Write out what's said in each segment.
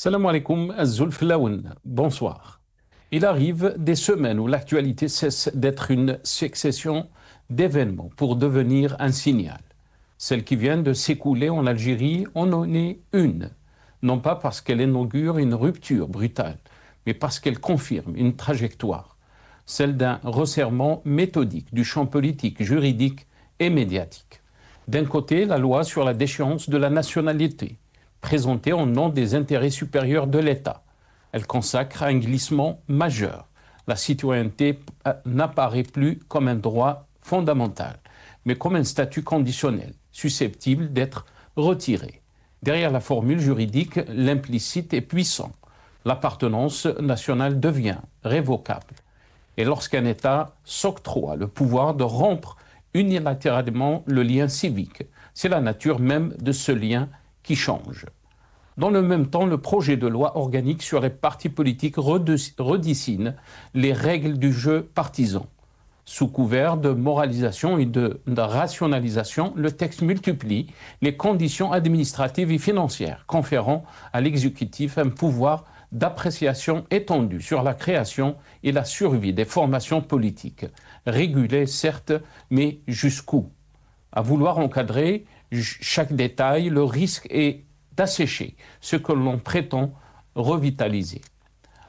Salam alaikum, Zulf Laoun. Bonsoir. Il arrive des semaines où l'actualité cesse d'être une succession d'événements pour devenir un signal. Celle qui vient de s'écouler en Algérie en est une, non pas parce qu'elle inaugure une rupture brutale, mais parce qu'elle confirme une trajectoire, celle d'un resserrement méthodique du champ politique, juridique et médiatique. D'un côté, la loi sur la déchéance de la nationalité, présentée au nom des intérêts supérieurs de l'État. Elle consacre un glissement majeur. La citoyenneté n'apparaît plus comme un droit fondamental, mais comme un statut conditionnel, susceptible d'être retiré. Derrière la formule juridique, l'implicite est puissant. L'appartenance nationale devient révocable. Et lorsqu'un État s'octroie le pouvoir de rompre unilatéralement le lien civique, c'est la nature même de ce lien qui change. Dans le même temps, le projet de loi organique sur les partis politiques redessine les règles du jeu partisan. Sous couvert de moralisation et de rationalisation, le texte multiplie les conditions administratives et financières, conférant à l'exécutif un pouvoir d'appréciation étendu sur la création et la survie des formations politiques, régulées certes, mais jusqu'où? À vouloir encadrer chaque détail, le risque est d'assécher ce que l'on prétend revitaliser.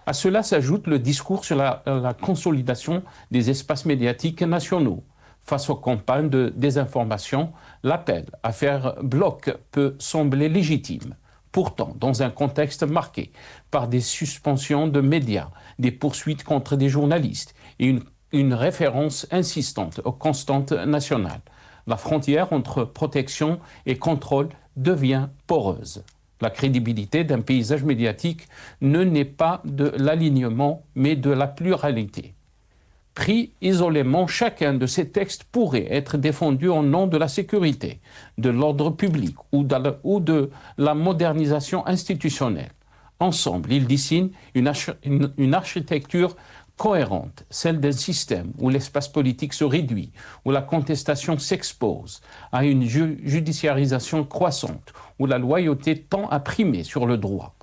À cela s'ajoute le discours sur la consolidation des espaces médiatiques nationaux. Face aux campagnes de désinformation, l'appel à faire bloc peut sembler légitime. Pourtant, dans un contexte marqué par des suspensions de médias, des poursuites contre des journalistes et une référence insistante aux constantes nationales, la frontière entre protection et contrôle devient poreuse. La crédibilité d'un paysage médiatique ne naît pas de l'alignement, mais de la pluralité. Pris isolément, chacun de ces textes pourrait être défendu au nom de la sécurité, de l'ordre public ou de la modernisation institutionnelle. Ensemble, ils dessinent une architecture cohérente, celle d'un système où l'espace politique se réduit, où la contestation s'expose à une judiciarisation croissante, où la loyauté tend à primer sur le droit.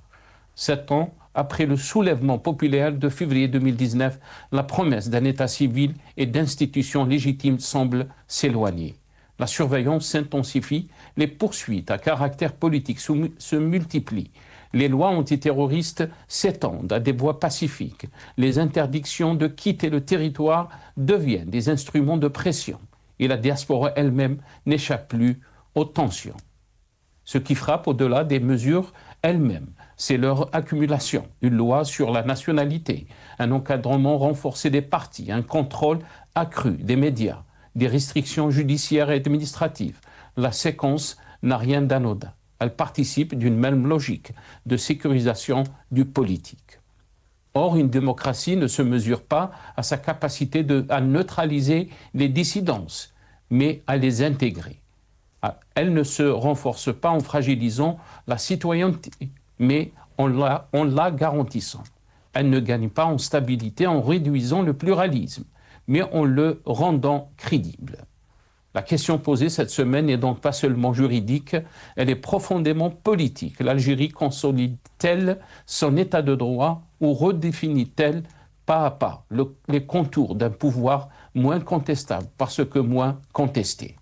7 ans après le soulèvement populaire de février 2019, la promesse d'un État civil et d'institutions légitimes semble s'éloigner. La surveillance s'intensifie, les poursuites à caractère politique se multiplient. Les lois antiterroristes s'étendent à des voies pacifiques. Les interdictions de quitter le territoire deviennent des instruments de pression. Et la diaspora elle-même n'échappe plus aux tensions. Ce qui frappe au-delà des mesures elles-mêmes, c'est leur accumulation. Une loi sur la nationalité, un encadrement renforcé des partis, un contrôle accru des médias, des restrictions judiciaires et administratives. La séquence n'a rien d'anodin. Elle participe d'une même logique de sécurisation du politique. Or, une démocratie ne se mesure pas à sa capacité à neutraliser les dissidences, mais à les intégrer. Elle ne se renforce pas en fragilisant la citoyenneté, mais en la garantissant. Elle ne gagne pas en stabilité en réduisant le pluralisme, mais en le rendant crédible. La question posée cette semaine n'est donc pas seulement juridique, elle est profondément politique. L'Algérie consolide-t-elle son état de droit ou redéfinit-elle pas à pas les contours d'un pouvoir moins contestable parce que moins contesté?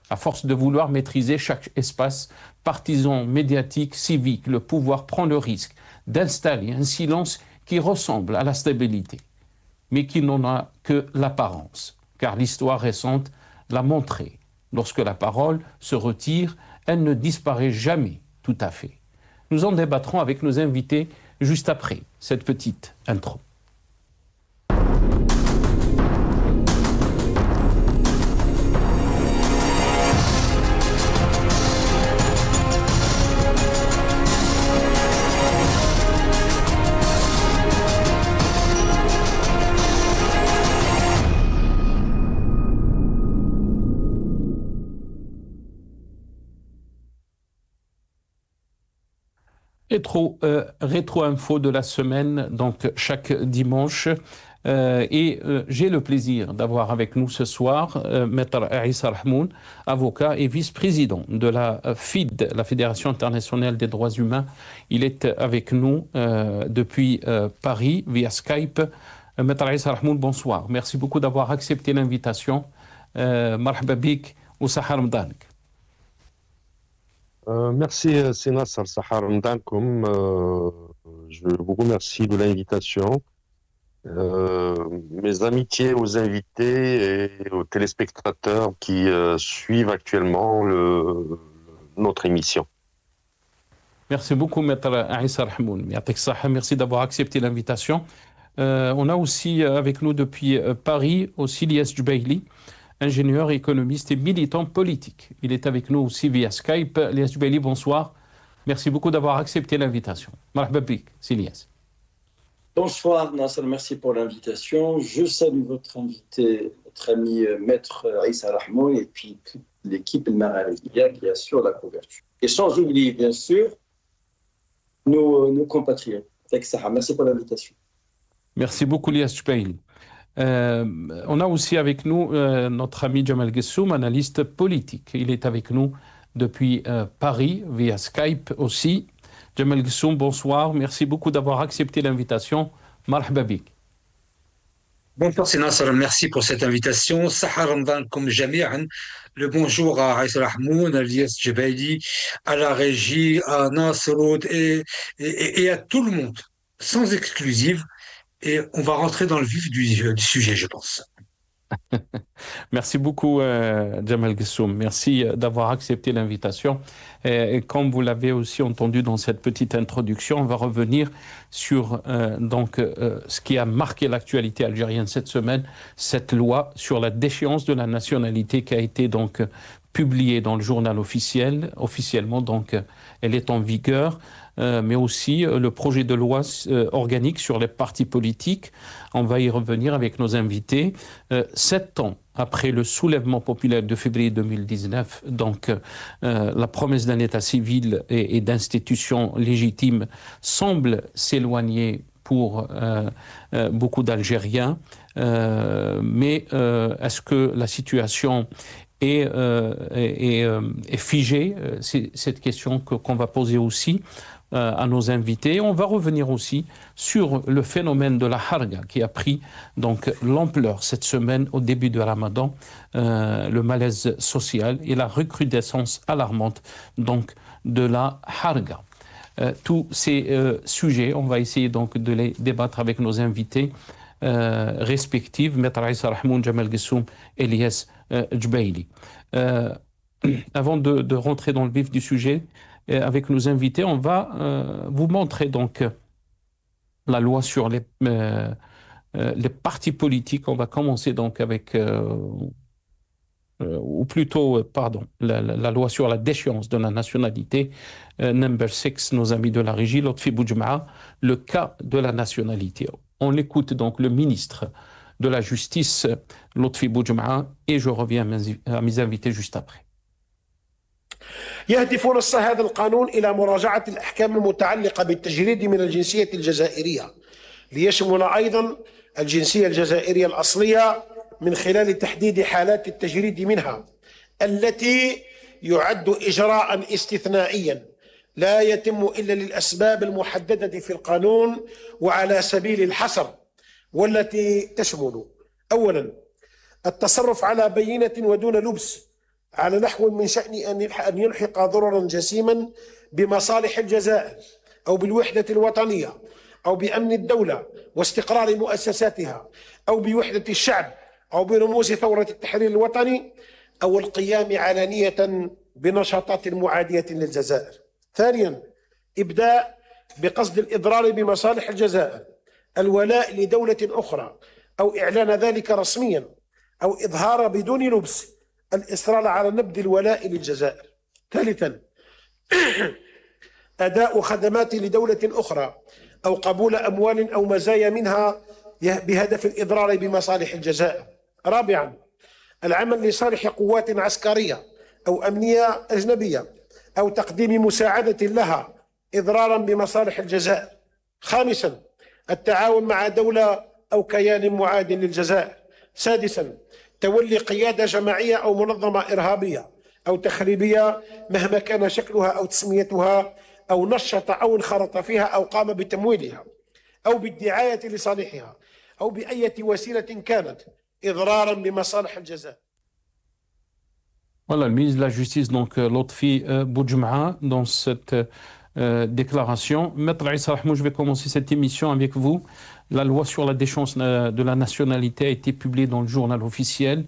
À force de vouloir maîtriser chaque espace partisan, médiatique, civique, le pouvoir prend le risque d'installer un silence qui ressemble à la stabilité, mais qui n'en a que l'apparence, car l'histoire récente l'a montré. Lorsque la parole se retire, elle ne disparaît jamais tout à fait. Nous en débattrons avec nos invités juste après cette petite intro. Rétro info de la semaine, donc chaque dimanche J'ai le plaisir d'avoir avec nous ce soir Maître Issa Rahmoun, avocat et vice-président de la FID, la Fédération internationale des droits humains. Il est avec nous depuis Paris via Skype. Maître Issa Rahmoun, bonsoir. Merci beaucoup d'avoir accepté l'invitation. Marhaba bik ou Sahar Mdanik. Merci, Sénat Sahar Mdankoum. Je vous remercie de l'invitation. Mes amitiés aux invités et aux téléspectateurs qui suivent actuellement notre émission. Merci beaucoup, Maître Issa Rahmoun. Merci d'avoir accepté l'invitation. On a aussi avec nous depuis Paris aussi Lies Jubaili, ingénieur, économiste et militant politique. Il est avec nous aussi via Skype. Lies Jubaili, bonsoir. Merci beaucoup d'avoir accepté l'invitation. Marhaba bik, c'est Lies. Bonsoir Nasser, merci pour l'invitation. Je salue votre invité, notre ami Maître Issa Rahmoun et puis toute l'équipe Al-Magharibiya qui assure la couverture. Et sans oublier, bien sûr, nos compatriotes. Merci pour l'invitation. Merci beaucoup, Lies Jubaili. On a aussi avec nous notre ami Jamal Gessoum, analyste politique. Il est avec nous depuis Paris, via Skype aussi. Jamal Gessoum, bonsoir. Merci beaucoup d'avoir accepté l'invitation. Marhaba bik. Bonsoir, c'est Nasser. Merci pour cette invitation. Sahar Ramadan comme jami'an. Le bonjour à Issa Rahmoun, à Lies Jubaili, à la régie, à Nasseroud et à tout le monde, sans exclusive. Et on va rentrer dans le vif du sujet, je pense. Merci beaucoup, Jamal Gessoum. Merci d'avoir accepté l'invitation. Et comme vous l'avez aussi entendu dans cette petite introduction, on va revenir sur ce qui a marqué l'actualité algérienne cette semaine, cette loi sur la déchéance de la nationalité qui a été donc publiée dans le journal officiel. Officiellement, donc, elle est en vigueur. Mais aussi le projet de loi organique sur les partis politiques. On va y revenir avec nos invités. 7 ans après le soulèvement populaire de février 2019, donc la promesse d'un État civil et d'institutions légitimes semble s'éloigner pour beaucoup d'Algériens. Mais est-ce que la situation est figée? C'est cette question qu'on va poser aussi à nos invités. On va revenir aussi sur le phénomène de la harga qui a pris donc l'ampleur cette semaine au début de Ramadan, le malaise social et la recrudescence alarmante donc de la harga. Tous ces sujets, on va essayer donc de les débattre avec nos invités respectifs, Maître Issa Rahmoun, Jamal Gessoum et Lies Jubaili. Avant de rentrer dans le vif du sujet, avec nos invités, on va vous montrer donc la loi sur les partis politiques. On va commencer donc avec, ou plutôt, pardon, la loi sur la déchéance de la nationalité, number 6, nos amis de la régie, Lotfi Boudjmaa, le cas de la nationalité. On écoute donc le ministre de la Justice, Lotfi Boudjmaa, et je reviens à mes invités juste après. يهدف نص هذا القانون إلى مراجعة الأحكام المتعلقة بالتجريد من الجنسية الجزائرية ليشمل أيضا الجنسية الجزائرية الأصلية من خلال تحديد حالات التجريد منها التي يعد إجراء استثنائيا لا يتم إلا للأسباب المحددة في القانون وعلى سبيل الحصر، والتي تشمل أولا التصرف على بينة ودون لبس على نحو من شأن أن يلحق ضررا جسيما بمصالح الجزائر أو بالوحدة الوطنية أو بأمن الدولة واستقرار مؤسساتها أو بوحدة الشعب أو برموز ثورة التحرير الوطني أو القيام علانية بنشاطات معادية للجزائر. ثانيا إبداء بقصد الإضرار بمصالح الجزائر، الولاء لدولة أخرى أو إعلان ذلك رسميا أو إظهار بدون لبس الإصرار على نبذ الولاء للجزائر. ثالثا أداء خدمات لدولة أخرى أو قبول أموال أو مزايا منها بهدف الإضرار بمصالح الجزائر. رابعا العمل لصالح قوات عسكرية أو أمنية أجنبية أو تقديم مساعدة لها إضرارا بمصالح الجزائر. خامسا التعاون مع دولة أو كيان معاد للجزائر. سادسا، تولي قيادة جماعية أو منظمة إرهابية أو تخريبية مهما كان شكلها أو تسميتها، أو نشط أو انخرط فيها أو قام بتمويلها أو بالدعاية لصالحها أو بأية وسيلة كانت إضرارا بمصالح الجزائر. Voilà, le ministre de la Justice, donc Lotfi Boudjem'a, dans cette déclaration. Maître Issa Rahmou, je vais commencer cette émission avec vous. La loi sur la déchéance de la nationalité a été publiée dans le journal officiel.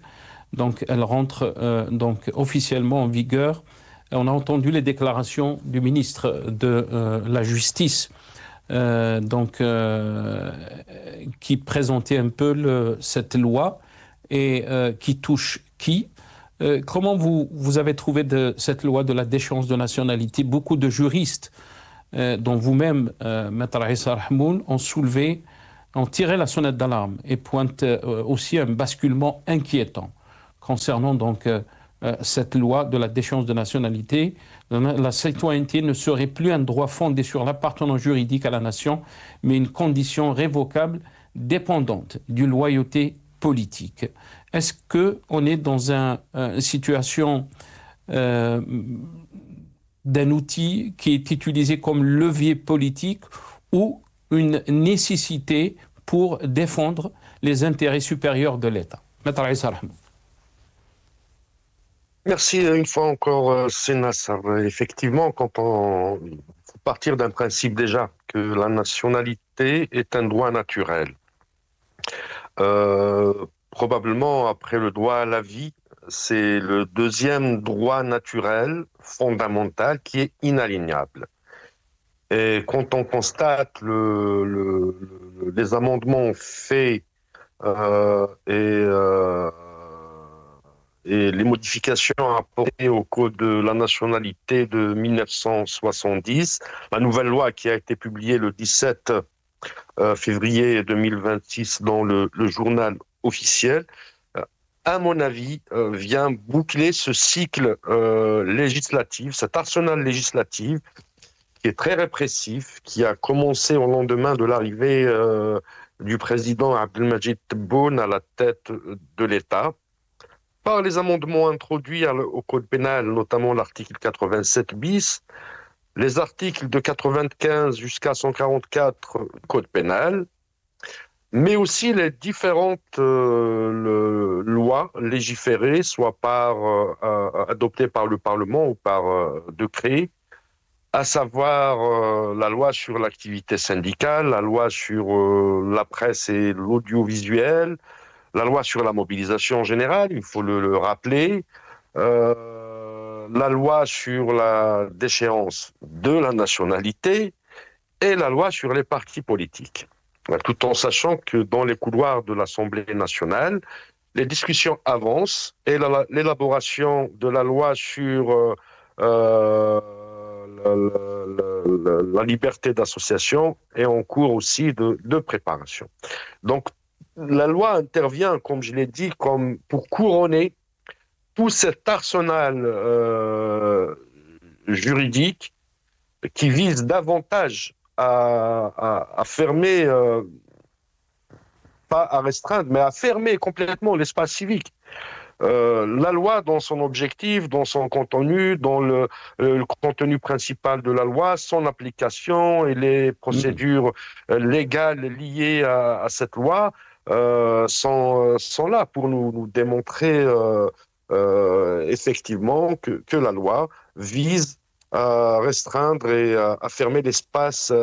Donc, elle rentre donc officiellement en vigueur. On a entendu les déclarations du ministre de la Justice, qui présentait un peu cette loi et qui touche qui. Comment vous avez trouvé cette loi de la déchéance de nationalité? Beaucoup de juristes, dont vous-même, Maître Issa Rahmoun, ont tiré la sonnette d'alarme et pointent aussi un basculement inquiétant concernant donc cette loi de la déchéance de nationalité. La citoyenneté ne serait plus un droit fondé sur l'appartenance juridique à la nation, mais une condition révocable dépendante d'une loyauté politique. Est-ce qu'on est dans une situation d'un outil qui est utilisé comme levier politique ou une nécessité pour défendre les intérêts supérieurs de l'État? Maître Issa Rahmou. Merci une fois encore, Sénassar. Effectivement, quand on faut partir d'un principe déjà que la nationalité est un droit naturel. Probablement, après le droit à la vie, c'est le deuxième droit naturel fondamental qui est inaliénable. Et quand on constate les amendements faits et les modifications apportées au Code de la nationalité de 1970, la nouvelle loi qui a été publiée le 17 février 2026 dans le journal officiel, à mon avis, vient boucler ce cycle législatif, cet arsenal législatif qui est très répressif, qui a commencé au lendemain de l'arrivée du président Abdelmadjid Tebboune à la tête de l'État, par les amendements introduits au Code pénal, notamment l'article 87 bis, les articles de 95 jusqu'à 144 Code pénal, mais aussi les différentes lois légiférées, soit adoptées par le Parlement ou par décret, à savoir la loi sur l'activité syndicale, la loi sur la presse et l'audiovisuel, la loi sur la mobilisation en général, il faut le rappeler, la loi sur la déchéance de la nationalité et la loi sur les partis politiques. Tout en sachant que dans les couloirs de l'Assemblée nationale, les discussions avancent et l'élaboration de la loi sur la liberté d'association est en cours aussi de préparation. Donc, la loi intervient, comme je l'ai dit, comme pour couronner tout cet arsenal juridique qui vise davantage à fermer, pas à restreindre, mais à fermer complètement l'espace civique. La loi, dans son objectif, dans son contenu, dans le contenu principal de la loi, son application et les procédures légales liées à cette loi sont là pour nous démontrer effectivement que la loi vise à restreindre et à fermer l'espace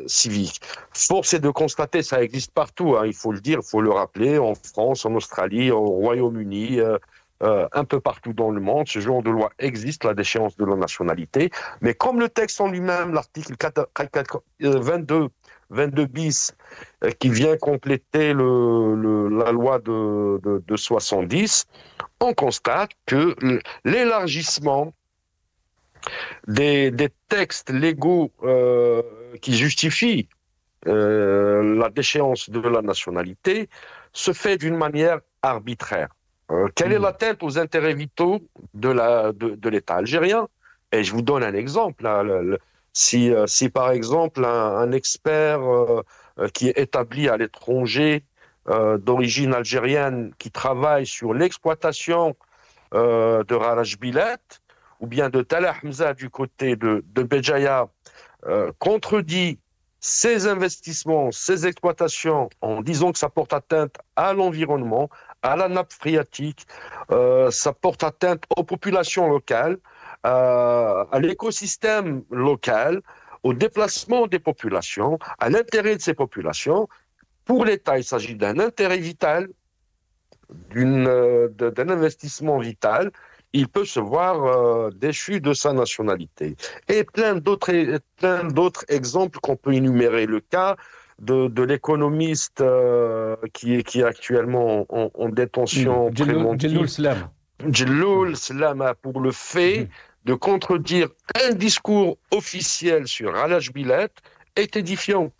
civique. Force est de constater, ça existe partout, hein, il faut le dire, il faut le rappeler, en France, en Australie, au Royaume-Uni, un peu partout dans le monde, ce genre de loi existe, la déchéance de la nationalité, mais comme le texte en lui-même, l'article 22 bis, qui vient compléter la loi de 70, on constate que l'élargissement des textes légaux qui justifient la déchéance de la nationalité se fait d'une manière arbitraire. Quelle est l'atteinte aux intérêts vitaux de l'État algérien? Et je vous donne un exemple. Si par exemple un expert qui est établi à l'étranger d'origine algérienne qui travaillent sur l'exploitation de Raraj Bilet, ou bien de Talah Hamza du côté de Béjaïa, contredit ces investissements, ces exploitations, en disant que ça porte atteinte à l'environnement, à la nappe phréatique, ça porte atteinte aux populations locales, à l'écosystème local, au déplacement des populations, à l'intérêt de ces populations. Pour l'État, il s'agit d'un intérêt vital, d'un investissement vital. Il peut se voir déchu de sa nationalité. Et plein d'autres exemples qu'on peut énumérer. Le cas de l'économiste qui est actuellement en détention Jelloul préventive, Slama. Jelloul Slama, pour le fait de contredire un discours officiel sur Alaj Bilet, est édifiant.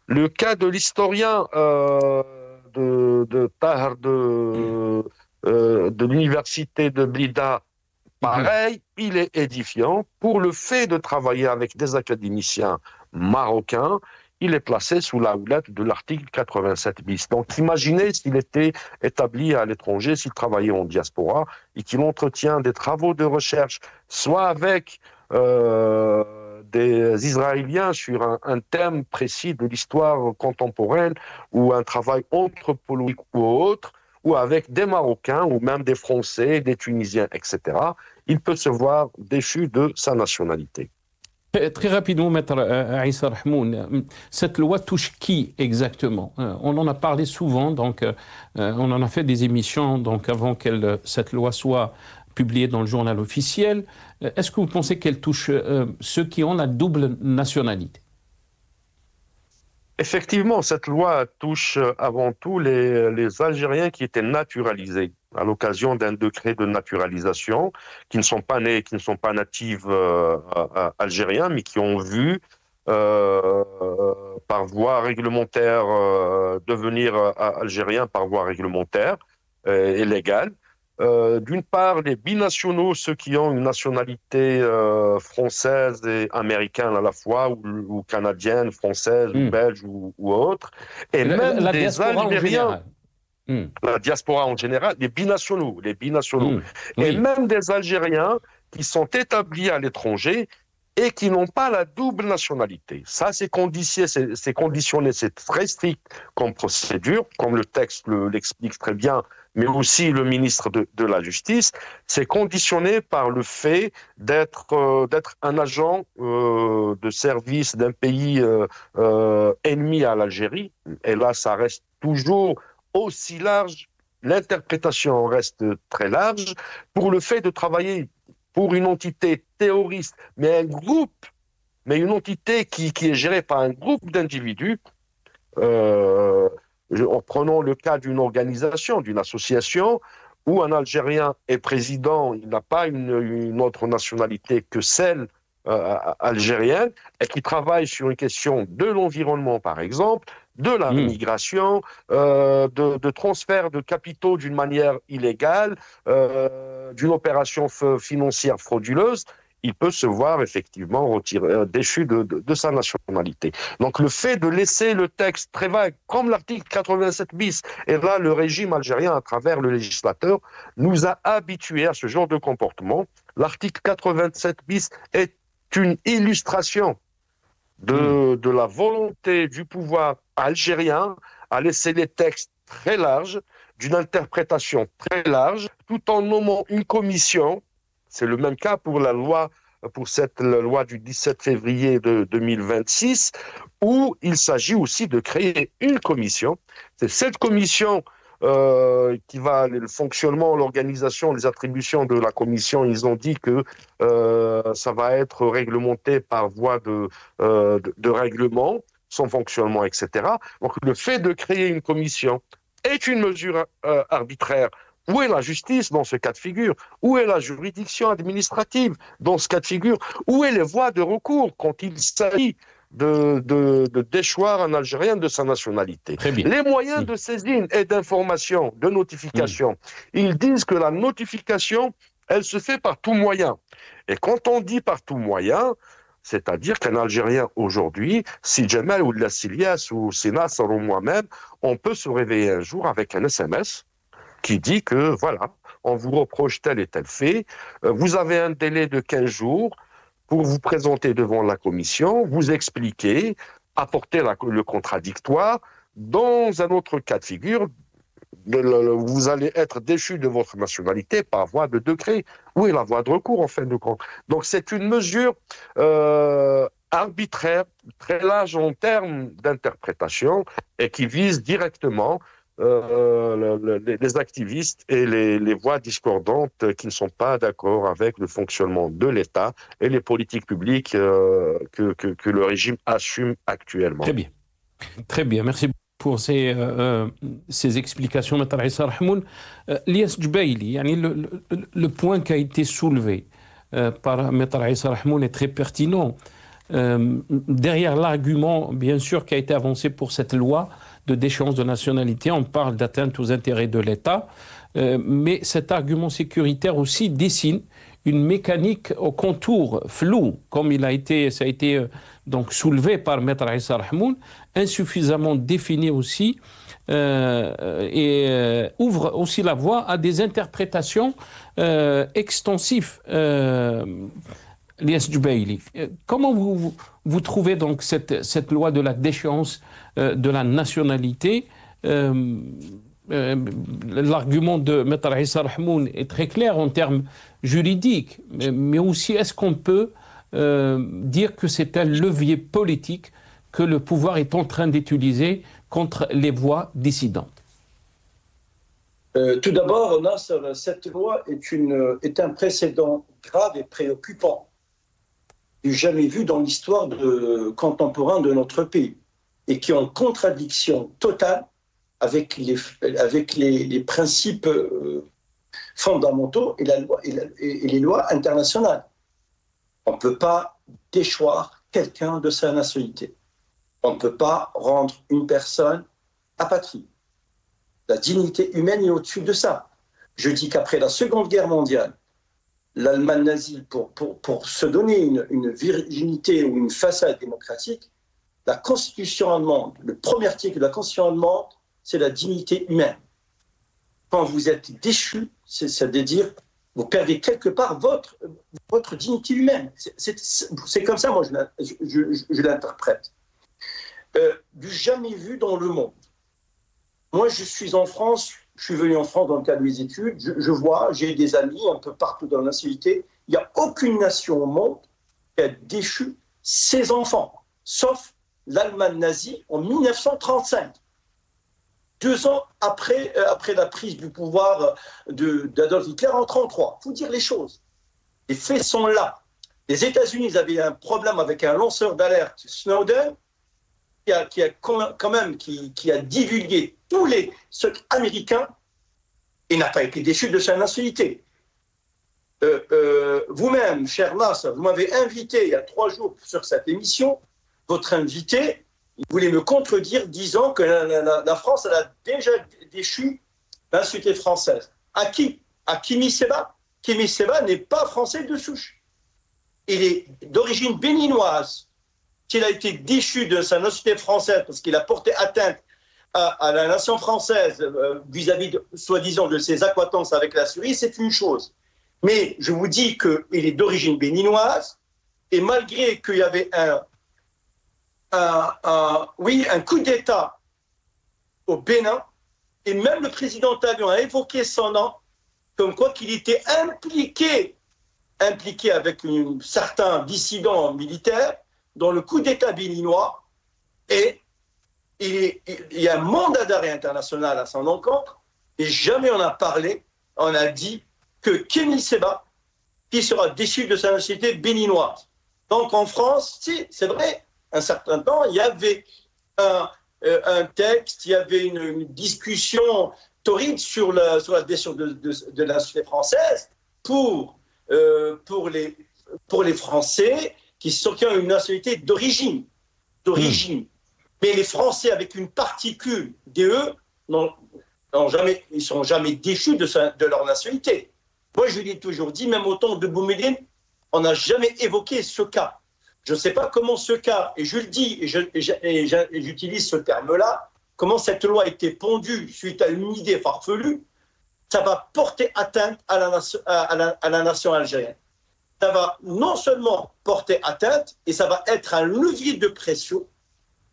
Le cas de l'historien de Tahar de l'université de Blida, pareil, il est édifiant. Pour le fait de travailler avec des académiciens marocains, il est placé sous la houlette de l'article 87 bis. Donc imaginez s'il était établi à l'étranger, s'il travaillait en diaspora et qu'il entretient des travaux de recherche, soit avec des Israéliens sur un thème précis de l'histoire contemporaine ou un travail anthropologique ou autre, ou avec des Marocains ou même des Français, des Tunisiens, etc., il peut se voir déchu de sa nationalité. Très rapidement, Maître Aïssa Rahmoun, cette loi touche qui exactement? On en a parlé souvent, donc on en a fait des émissions donc, avant que cette loi soit publiée dans le journal officiel. Est-ce que vous pensez qu'elle touche ceux qui ont la double nationalité? Effectivement, cette loi touche avant tout les Algériens qui étaient naturalisés à l'occasion d'un décret de naturalisation, qui ne sont pas nés, qui ne sont pas natifs algériens, mais qui ont vu par voie réglementaire devenir algériens par voie réglementaire et légale. D'une part, les binationaux, ceux qui ont une nationalité française et américaine à la fois, ou canadienne, française, ou belge, ou autre, et même la des diaspora Algériens, en général. la diaspora en général, les binationaux, et Oui. même des Algériens qui sont établis à l'étranger et qui n'ont pas la double nationalité. Ça, c'est conditionné, c'est très strict comme procédure, comme le texte l'explique très bien, mais aussi le ministre de la Justice. C'est conditionné par le fait d'être un agent de service d'un pays ennemi à l'Algérie. Et là, ça reste toujours aussi large, l'interprétation reste très large, pour le fait de travailler pour une entité terroriste, mais une entité qui est gérée par un groupe d'individus. En prenant le cas d'une organisation, d'une association, où un Algérien est président, il n'a pas une autre nationalité que celle algérienne, et qui travaille sur une question de l'environnement, par exemple, de la migration, de transfert de capitaux d'une manière illégale, d'une opération financière frauduleuse, il peut se voir effectivement déchu de sa nationalité. Donc le fait de laisser le texte très vague, comme l'article 87 bis, et là le régime algérien, à travers le législateur, nous a habitués à ce genre de comportement. L'article 87 bis est une illustration de la volonté du pouvoir algérien à laisser les textes très larges, d'une interprétation très large, tout en nommant une commission. C'est le même cas pour la loi du 17 février de 2026, où il s'agit aussi de créer une commission. C'est cette commission qui va, le fonctionnement, l'organisation, les attributions de la commission, ils ont dit que ça va être réglementé par voie de règlement, son fonctionnement, etc. Donc le fait de créer une commission est une mesure arbitraire. Où est la justice dans ce cas de figure? Où est la juridiction administrative dans ce cas de figure? Où est les voies de recours quand il s'agit de déchoir un Algérien de sa nationalité? Les moyens de saisine et d'information, de notification, ils disent que la notification, elle se fait par tout moyen. Et quand on dit par tout moyen, C'est-à-dire qu'un Algérien aujourd'hui, si Jamal ou la Silias ou si Nasser ou moi-même, on peut se réveiller un jour avec un SMS qui dit que voilà, on vous reproche tel et tel fait, vous avez un délai de 15 jours pour vous présenter devant la commission, vous expliquer, apporter le contradictoire. Dans un autre cas de figure, vous allez être déchu de votre nationalité par voie de décret. Oui, la voie de recours en fin de compte. Donc c'est une mesure arbitraire, très large en termes d'interprétation et qui vise directement les activistes et les voix discordantes qui ne sont pas d'accord avec le fonctionnement de l'État et les politiques publiques que le régime assume actuellement. Très bien. Très bien, merci pour ces explications, Maître Issa Rahmoun. Lias Djbaili, le point qui a été soulevé par Maître Issa Rahmoun est très pertinent. Derrière l'argument, bien sûr, qui a été avancé pour cette loi de déchéance de nationalité, on parle d'atteinte aux intérêts de l'État, mais cet argument sécuritaire aussi dessine une mécanique au contour flou, comme ça a été donc soulevé par Maître Issa Rahmoun, insuffisamment défini aussi, et ouvre aussi la voie à des interprétations extensives. Lias Djbaili, comment vous trouvez donc cette loi de la déchéance de la nationalité? L'argument de Maître Issa Rahmoun est très clair en termes juridiques, mais aussi est-ce qu'on peut dire que c'est un levier politique que le pouvoir est en train d'utiliser contre les voix dissidentes? Tout d'abord, Nasser, cette loi est un précédent grave et préoccupant, du jamais vu dans l'histoire contemporaine de notre pays, et qui est en contradiction totale avec les principes fondamentaux et les lois internationales. On ne peut pas déchoir quelqu'un de sa nationalité. On ne peut pas rendre une personne apatride. La dignité humaine est au-dessus de ça. Je dis qu'après la Seconde Guerre mondiale, l'Allemagne nazie, pour se donner une virginité ou une façade démocratique, la Constitution allemande, le premier article de la Constitution allemande, c'est la dignité humaine. Quand vous êtes déchu, c'est-à-dire vous perdez quelque part votre dignité humaine. C'est comme ça, moi, je l'interprète. Du jamais vu dans le monde. Moi, je suis en France, je suis venu en France dans le cadre de mes études, je vois, j'ai des amis un peu partout dans la nationalité, il n'y a aucune nation au monde qui a déchu ses enfants, sauf l'Allemagne nazie en 1935. 2 ans après la prise du pouvoir d'Adolf Hitler en 1933. Il faut dire les choses. Les faits sont là. Les États-Unis avaient un problème avec un lanceur d'alerte, Snowden, qui a divulgué tous les secrets américains et n'a pas été déchu de sa nationalité. Vous-même, cher Nasser, vous m'avez invité il y a 3 jours sur cette émission. Votre invité, il voulait me contredire, disant que la France elle a déjà déchu la nationalité française. À qui? À Kimi Seba. Kimi Seba n'est pas français de souche. Il est d'origine béninoise. Qu'il a été déchu de sa nationalité française parce qu'il a porté atteinte à la nation française vis-à-vis, soi-disant, de ses accointances avec la Syrie, c'est une chose. Mais je vous dis qu'il est d'origine béninoise, et malgré qu'il y avait un coup d'État au Bénin, et même le président Talon a évoqué son nom, comme quoi qu'il était impliqué avec certains dissidents militaires dans le coup d'État béninois, et il y a un mandat d'arrêt international à son encontre, et jamais on a parlé, on a dit que Kémy Séba, qui sera déchu de sa nationalité béninoise. Donc en France, si, c'est vrai, un certain temps, il y avait un texte, il y avait une discussion torride sur la décision de la nationalité française pour les Français qui ont une nationalité d'origine. Mais les Français avec une particule DE, ils ne seront jamais déchus de leur nationalité. Moi, je l'ai toujours dit, même au temps de Boumediene, on n'a jamais évoqué ce cas. Je ne sais pas comment ce cas, et je le dis, et j'utilise ce terme-là, comment cette loi a été pondue suite à une idée farfelue, ça va porter atteinte à la nation algérienne. Ça va non seulement porter atteinte, et ça va être un levier de pression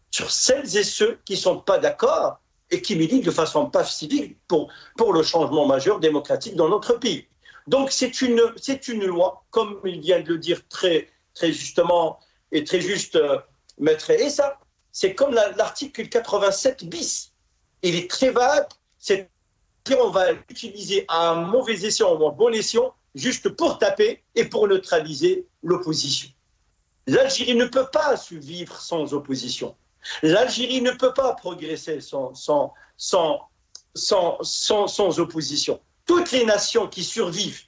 sur celles et ceux qui ne sont pas d'accord et qui militent de façon pacifique pour le changement majeur démocratique dans notre pays. Donc c'est une loi, comme il vient de le dire très justement et très juste Maître Issa, c'est comme l'article 87 bis. Il est très vague, c'est-à-dire on va l'utiliser à un mauvais escient ou à un bon escient, juste pour taper et pour neutraliser l'opposition. L'Algérie ne peut pas survivre sans opposition. L'Algérie ne peut pas progresser sans opposition. Toutes les nations qui survivent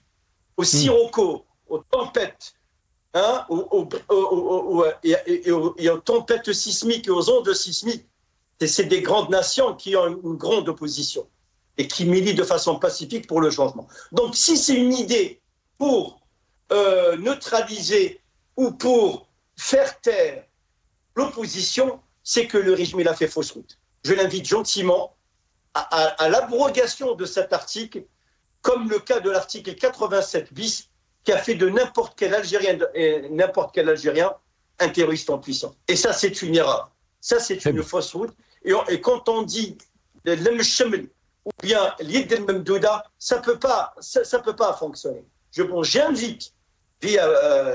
aux siroco, aux tempêtes, hein, et aux tempêtes sismiques et aux ondes sismiques, c'est des grandes nations qui ont une grande opposition et qui militent de façon pacifique pour le changement. Donc si c'est une idée pour neutraliser ou pour faire taire l'opposition, c'est que le régime il a fait fausse route. Je l'invite gentiment à l'abrogation de cet article, comme le cas de l'article 87 bis, qui a fait de n'importe quel Algérien un terroriste en puissance. Et ça, c'est une erreur. Ça, c'est une fausse route. Et quand on dit l'Mcheml ou bien l'Yed el-Memdouda, ça peut pas fonctionner. J'invite, via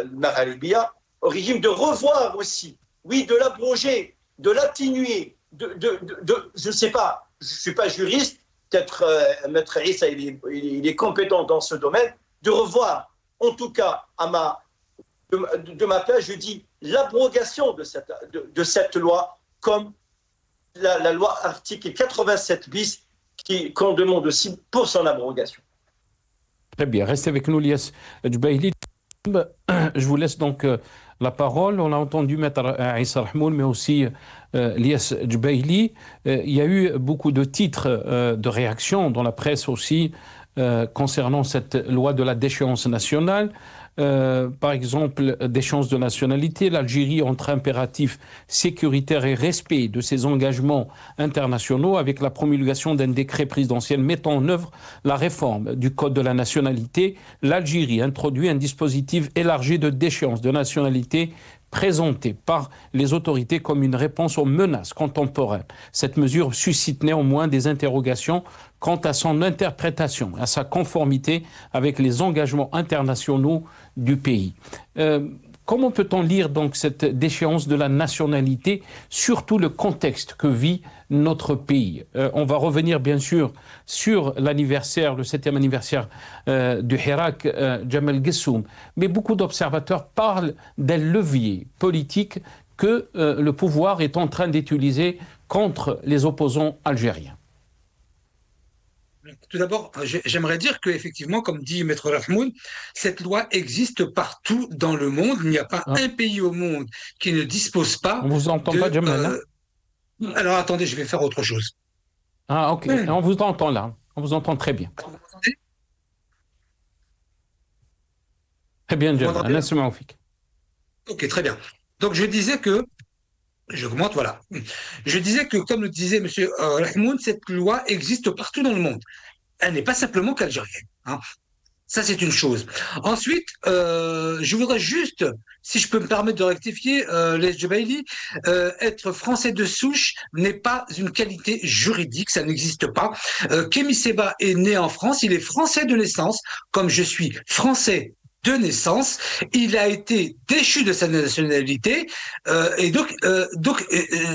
le Maghrébia, au régime de revoir aussi, oui, de l'abroger, de l'atténuer, je ne sais pas, je ne suis pas juriste, peut-être Maître Issa, il est compétent dans ce domaine, de revoir, en tout cas, de ma place, je dis l'abrogation de cette loi, comme la loi article 87 bis, qu'on demande aussi pour son abrogation. Très bien, restez avec nous, Lias Djbaili. Je vous laisse donc la parole. On a entendu Maître Issa Rahmoun, mais aussi Lias Djbaili. Il y a eu beaucoup de titres de réaction dans la presse aussi concernant cette loi de la déchéance nationale. Par exemple, déchéance de nationalité, l'Algérie entre impératifs sécuritaires et respect de ses engagements internationaux avec la promulgation d'un décret présidentiel mettant en œuvre la réforme du Code de la nationalité. L'Algérie introduit un dispositif élargi de déchéance de nationalité présenté par les autorités comme une réponse aux menaces contemporaines. Cette mesure suscite néanmoins des interrogations quant à son interprétation, à sa conformité avec les engagements internationaux du pays. Comment peut-on lire donc cette déchéance de la nationalité, surtout le contexte que vit notre pays? On va revenir bien sûr sur l'anniversaire, le 7e anniversaire du Hirak Jamal Gessoum, mais beaucoup d'observateurs parlent d'un levier politique que le pouvoir est en train d'utiliser contre les opposants algériens. Tout d'abord, j'aimerais dire qu'effectivement, comme dit Maître Rahmoun, cette loi existe partout dans le monde. Il n'y a pas un pays au monde qui ne dispose pas. On vous entend pas, Jamal, alors attendez, je vais faire autre chose. Ah, ok. On vous entend là. On vous entend très bien. Vous m'entendez? Très bien, Jamal. Ok, très bien. Donc je disais que j'augmente, voilà. Je disais que, comme le disait M. Rahmoun, cette loi existe partout dans le monde. Elle n'est pas simplement qu'algérienne. Hein. Ça, c'est une chose. Ensuite, je voudrais juste, si je peux me permettre de rectifier, les Djbaili, être français de souche n'est pas une qualité juridique, ça n'existe pas. Kémy Séba est né en France, il est français de naissance, comme je suis français de naissance, il a été déchu de sa nationalité et donc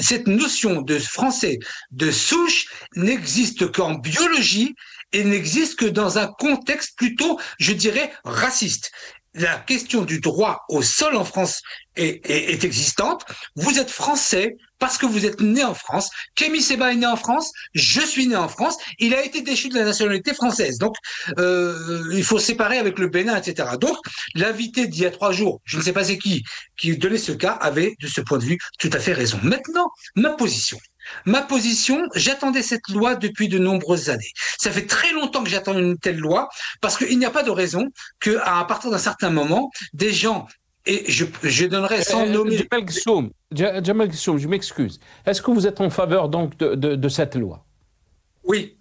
cette notion de français de souche n'existe qu'en biologie et n'existe que dans un contexte plutôt, je dirais, raciste. La question du droit au sol en France est existante. Vous êtes français parce que vous êtes né en France. Kémy Séba est né en France. Je suis né en France. Il a été déchu de la nationalité française. Donc, il faut séparer avec le Bénin, etc. Donc, l'invité d'il y a 3 jours, je ne sais pas c'est qui donnait ce cas, avait, de ce point de vue, tout à fait raison. Maintenant, ma position. J'attendais cette loi depuis de nombreuses années. Ça fait très longtemps que j'attends une telle loi parce qu'il n'y a pas de raison qu'à partir d'un certain moment, des gens et je donnerai sans nommer. Jamal Ghassoum, je m'excuse. Est-ce que vous êtes en faveur donc de cette loi? Oui,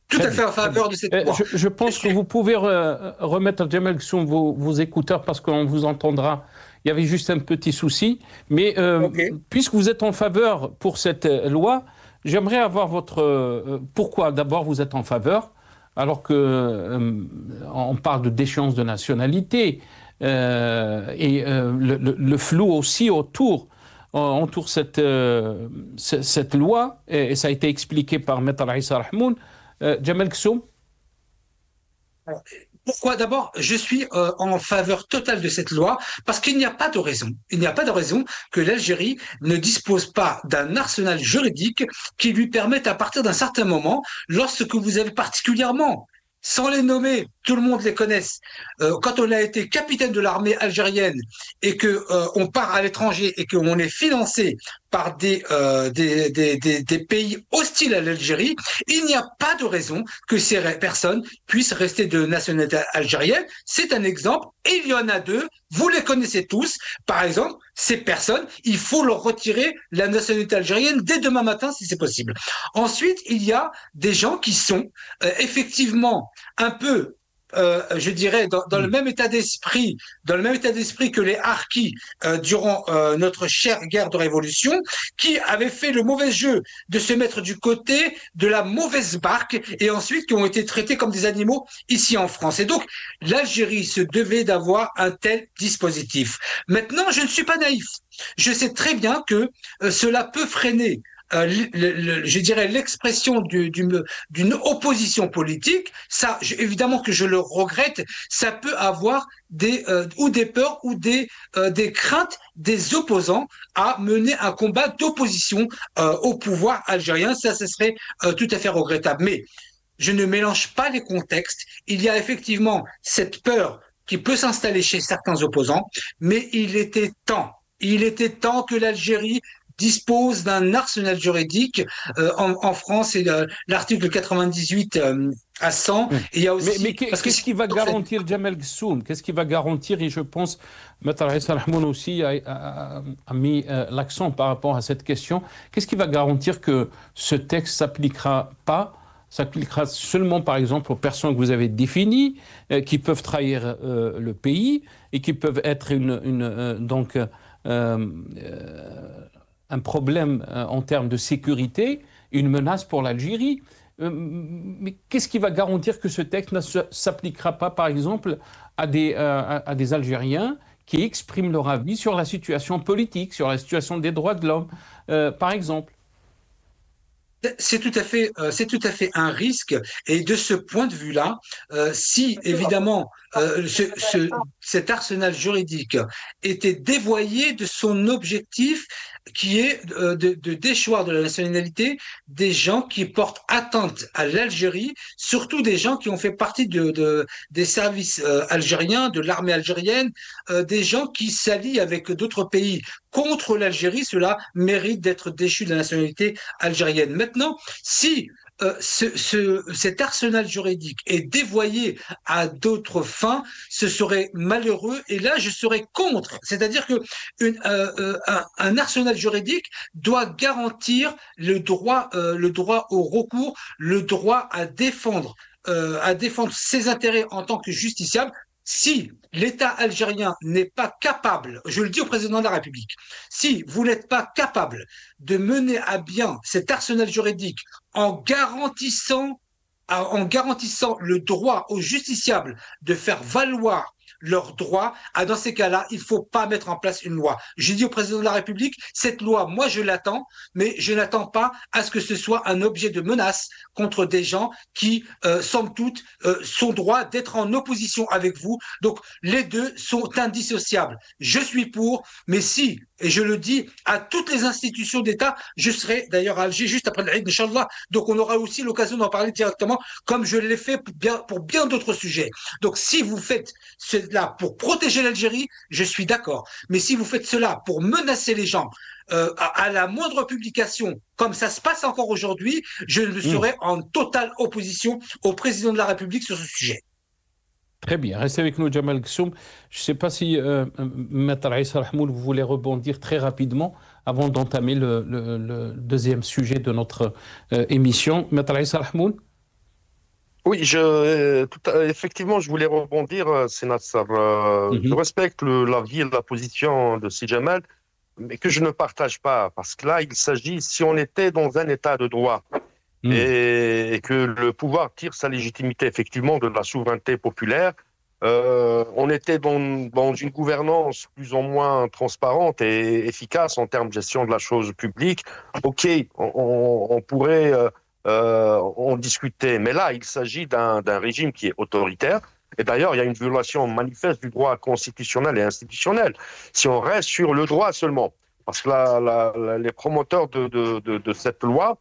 tout Très à fait bien, en très bien. faveur de cette loi. Je pense que vous pouvez remettre Jamal Ghassoum vos écouteurs parce qu'on vous entendra. Il y avait juste un petit souci. Mais Ok. puisque vous êtes en faveur pour cette loi, j'aimerais avoir votre... pourquoi d'abord vous ête en faveur alors que on parle de déchéance de nationalité et le flou aussi autour cette loi, et ça a été expliqué par Maître Issa Rahmoun. Jamal Ghassoum. Pourquoi? D'abord, je suis en faveur totale de cette loi parce qu'il n'y a pas de raison. Il n'y a pas de raison que l'Algérie ne dispose pas d'un arsenal juridique qui lui permette à partir d'un certain moment, lorsque vous avez particulièrement, sans les nommer, tout le monde les connaisse, quand on a été capitaine de l'armée algérienne et que on part à l'étranger et qu'on est financé par des pays hostiles à l'Algérie, il n'y a pas de raison que ces personnes puissent rester de nationalité algérienne. C'est un exemple, et il y en a deux, vous les connaissez tous. Par exemple, ces personnes, il faut leur retirer la nationalité algérienne dès demain matin si c'est possible. Ensuite, il y a des gens qui sont effectivement un peu je dirais, dans le même état d'esprit, dans le même état d'esprit que les Harkis durant notre chère guerre de révolution, qui avaient fait le mauvais jeu de se mettre du côté de la mauvaise barque et ensuite qui ont été traités comme des animaux ici en France. Et donc, l'Algérie se devait d'avoir un tel dispositif. Maintenant, je ne suis pas naïf. Je sais très bien que cela peut freiner je dirais l'expression d'une opposition politique, ça évidemment que je le regrette, ça peut avoir ou des peurs ou des craintes des opposants à mener un combat d'opposition au pouvoir algérien, ça ce serait tout à fait regrettable. Mais je ne mélange pas les contextes, il y a effectivement cette peur qui peut s'installer chez certains opposants, mais il était temps que l'Algérie dispose d'un arsenal juridique. En France, c'est l'article 98 à 100. Et il y a aussi... parce que qu'est-ce qui va garantir Jamal Ghassoum? Qu'est-ce qui va garantir? Et je pense, Maître Issa Rahmoun aussi a mis l'accent par rapport à cette question. Qu'est-ce qui va garantir que ce texte s'appliquera seulement, par exemple, aux personnes que vous avez définies, qui peuvent trahir le pays et qui peuvent être donc un problème en termes de sécurité, une menace pour l'Algérie. Mais qu'est-ce qui va garantir que ce texte ne s'appliquera pas, par exemple, à des Algériens qui expriment leur avis sur la situation politique, sur la situation des droits de l'homme, par exemple? C'est tout à fait un risque. Et de ce point de vue-là, si évidemment cet arsenal juridique était dévoyé de son objectif, qui est de déchoir de la nationalité des gens qui portent atteinte à l'Algérie, surtout des gens qui ont fait partie des services algériens, de l'armée algérienne, des gens qui s'allient avec d'autres pays contre l'Algérie, cela mérite d'être déchu de la nationalité algérienne. Maintenant, si cet arsenal juridique est dévoyé à d'autres fins, ce serait malheureux. Et là, je serais contre. C'est-à-dire que un arsenal juridique doit garantir le droit au recours, le droit à défendre ses intérêts en tant que justiciable. Si l'État algérien n'est pas capable, je le dis au président de la République, si vous n'êtes pas capable de mener à bien cet arsenal juridique en garantissant le droit aux justiciables de faire valoir leurs droits, dans ces cas-là, il ne faut pas mettre en place une loi. J'ai dit au président de la République, cette loi, moi je l'attends, mais je n'attends pas à ce que ce soit un objet de menace contre des gens qui, somme toute, sont droits d'être en opposition avec vous. Donc, les deux sont indissociables. Je suis pour, mais si, et je le dis à toutes les institutions d'État, je serai d'ailleurs à Alger juste après l'Aïd, Inch'Allah. Donc, on aura aussi l'occasion d'en parler directement, comme je l'ai fait pour bien d'autres sujets. Donc, si vous faites cela pour protéger l'Algérie, je suis d'accord. Mais si vous faites cela pour menacer les gens, à la moindre publication, comme ça se passe encore aujourd'hui, je serai en totale opposition au président de la République sur ce sujet. Très bien, restez avec nous, Jamal Gssoum. Je ne sais pas si Maître Aïssa Rahmoul, vous voulez rebondir très rapidement avant d'entamer le deuxième sujet de notre émission. Maître Aïssa Rahmoul. Oui, effectivement, je voulais rebondir, Sénateur. Je Mhm. respecte l'avis et la position de Si Jamal, mais que je ne partage pas, parce que là, il s'agit, si on était dans un état de droit Mhm. et que le pouvoir tire sa légitimité effectivement de la souveraineté populaire, on était dans une gouvernance plus ou moins transparente et efficace en termes de gestion de la chose publique. OK, on pourrait en discuter, mais là, il s'agit d'un régime qui est autoritaire. Et d'ailleurs, il y a une violation manifeste du droit constitutionnel et institutionnel. Si on reste sur le droit seulement, parce que les promoteurs de cette loi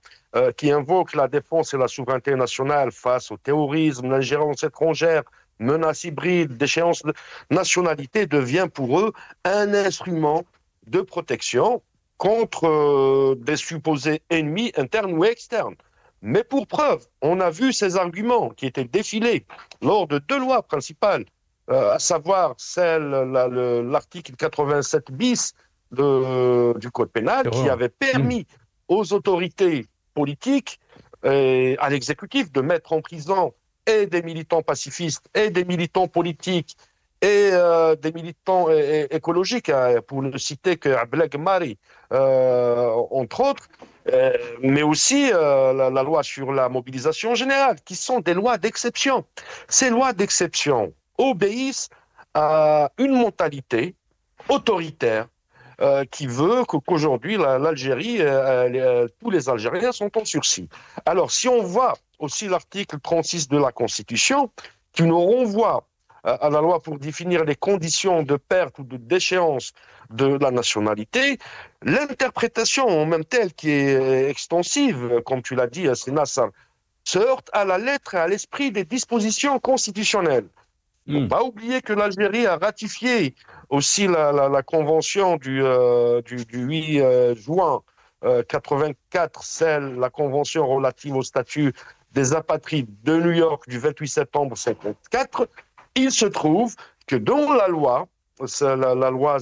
qui invoquent la défense et la souveraineté nationale face au terrorisme, l'ingérence étrangère, menaces hybrides, déchéance de nationalité devient pour eux un instrument de protection contre des supposés ennemis internes ou externes. Mais pour preuve, on a vu ces arguments qui étaient défilés lors de deux lois principales, à savoir l'article 87 bis du Code pénal qui Terror. avait Mhm. permis aux autorités politiques et à l'exécutif de mettre en prison et des militants pacifistes et des militants politiques et des militants écologiques, pour ne citer que Ableg Mari, entre autres, mais aussi la loi sur la mobilisation générale, qui sont des lois d'exception. Ces lois d'exception obéissent à une mentalité autoritaire qui veut qu'aujourd'hui, l'Algérie, tous les Algériens sont en sursis. Alors, si on voit aussi l'article 36 de la Constitution, qui nous renvoie à la loi pour définir les conditions de perte ou de déchéance de la nationalité, l'interprétation en même telle qui est extensive, comme tu l'as dit, Nassar, se heurte à la lettre et à l'esprit des dispositions constitutionnelles. Il ne faut Mhm. pas oublier que l'Algérie a ratifié aussi la convention du 8 juin 84, la convention relative au statut des apatrides de New York du 28 septembre 54. Il se trouve que dans la loi, la loi